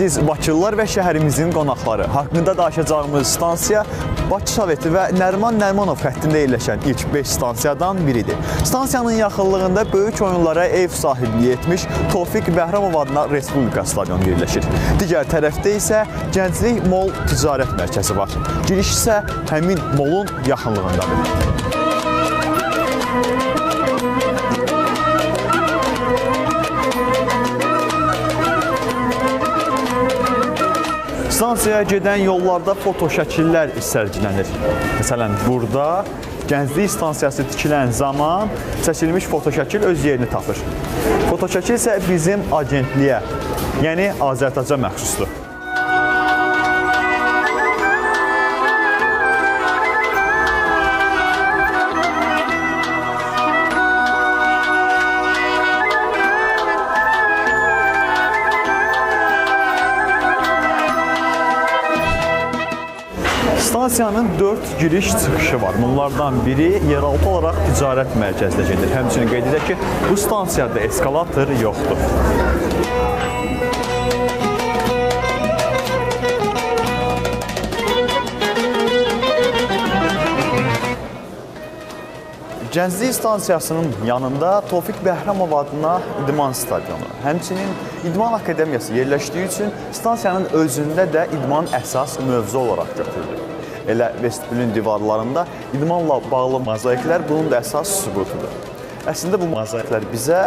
Əziz Bakılılar və şəhərimizin qonaqları, haqqında danışacağımız stansiya Bakı Soveti və Nəriman Nərimanov xəttində yerləşən ilk 5 stansiyadan biridir. Stansiyanın yaxınlığında böyük oyunlara ev sahibliyi etmiş Tofiq Bəhramov adına Respublika stadionu yerləşir. Digər tərəfdə isə Gənclik Mall Ticarət Mərkəzi var. Giriş isə həmin mallun yaxınlığındadır. Stansiyaya gedən yollarda foto şəkillər sərgilənir. Məsələn, burada Gənclik stansiyası tikilən zaman çəkilmiş foto şəkil öz yerini tapır. Foto şəkil isə bizim agentliyə, yəni Azərtaca məxsusdur. Stansiyanın 4 giriş-çıxışı var. Bunlardan biri yeraltı olaraq ticarət mərkəzinə gedir. Həmçinin qeyd edək ki, bu stansiyada eskalator yoxdur. Gənclik stansiyasının yanında Tofiq Bəhramov adına İdman stadionu, həmçinin İdman Akademiyası yerləşdiyi üçün stansiyanın özündə də idman əsas mövzu olaraq götürülür. Elə vestibülün divarlarında idmanla bağlı mozaiklər bunun da əsas sübutudur. Əslində bu mozaiklər bizə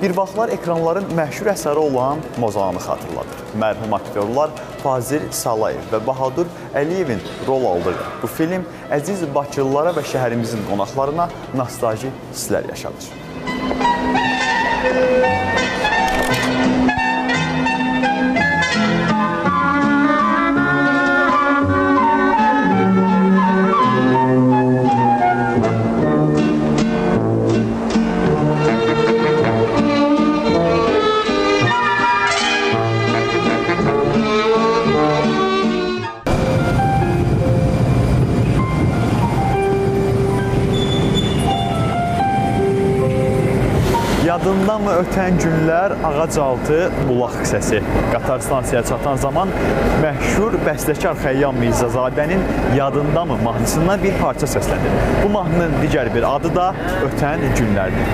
bir vaxtlar ekranların məşhur əsəri olan Mozanı xatırladır. Mərhum aktyorlar Fazil Salayev və Bahadur Əliyevin rol aldığı bu film əziz Bakılılara və şəhərimizin qonaqlarına nostalji hisslər yaşadır. Yadındamı ötən günlər ağacaltı bulaq səsi? Qatar stansiyaya çatan zaman məşhur bəstəkar Xəyyam Mirzazadənin Yadındamı mahnısından bir parça səslənir. Bu mahnının digər bir adı da ötən günlərdir.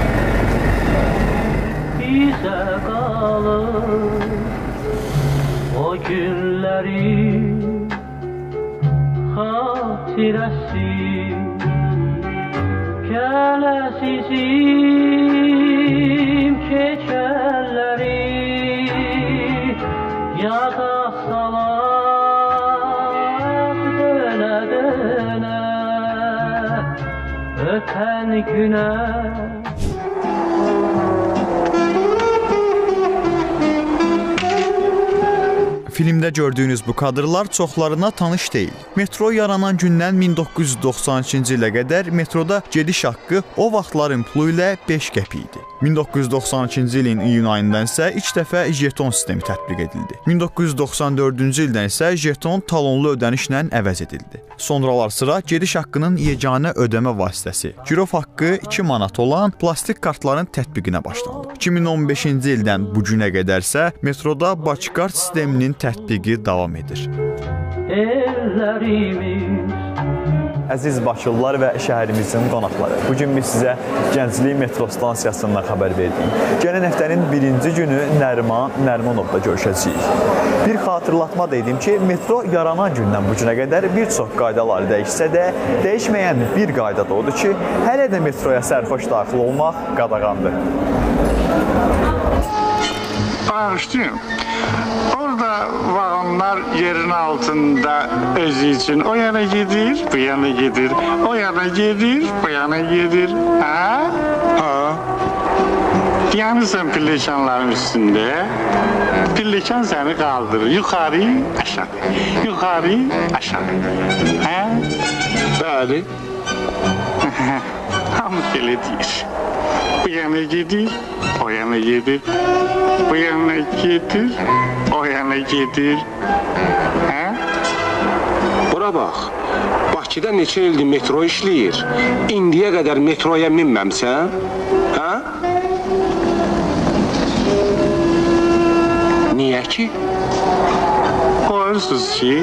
Bizə qalır o günlərin xatirəsi, kələsizim keçərləri yada salaq dönə-dönə ötən günə. Filmdə gördüyünüz bu kadrlar çoxlarına tanış deyil. Metro yaranan gündən 1992-ci ilə qədər metroda gediş haqqı o vaxtların pulu ilə 5 qəpik idi. 1992-ci ilin iyun ayından isə ilk dəfə jeton sistemi tətbiq edildi. 1994-cü ildən isə jeton talonlu ödənişlə əvəz edildi. Sonralar sıra gediş haqqının yeganə ödəmə vasitəsi, girov haqqı 2 manat olan plastik kartların tətbiqinə başlandı. 2015-ci ildən bu günə qədərsə metroda Bakı kart sisteminin tətbiqi davam edir. Əziz Bakılılar və şəhərimizin qonaqları, bugün biz sizə Gənclik metro stansiyasından xəbər verdik. Gələn həftənin 1-ci günü Nəriman Nərimanovda görüşəcəyik. Bir xatırlatma da edim ki, metro yaranan gündən bu günə qədər bir çox qaydalar dəyişsə də, dəyişməyən bir qayda da odur ki, hələ də metroya sərxoş daxil olmaq qadağandır. Bağışlayın. Orada vagonlar yerin altında özü için o yana gedir, bu yana gedir, o yana gedir, bu yana gedir. Ha? Ha. Yani sen pillekanların üstünde, pillekan seni kaldırır. Yukarı, aşağı, yukarı, aşağı. Ha? Böyle. Ama öyle değil. Bu yana gedir, o yana gedir. Bu yana gedir, o yana gedir. Hə? Bura bax, Bakıda neçə ildir metro işləyir. İndiyə qədər metroya minməmsən? Hə? Niyə ki? Qoyursuz ki,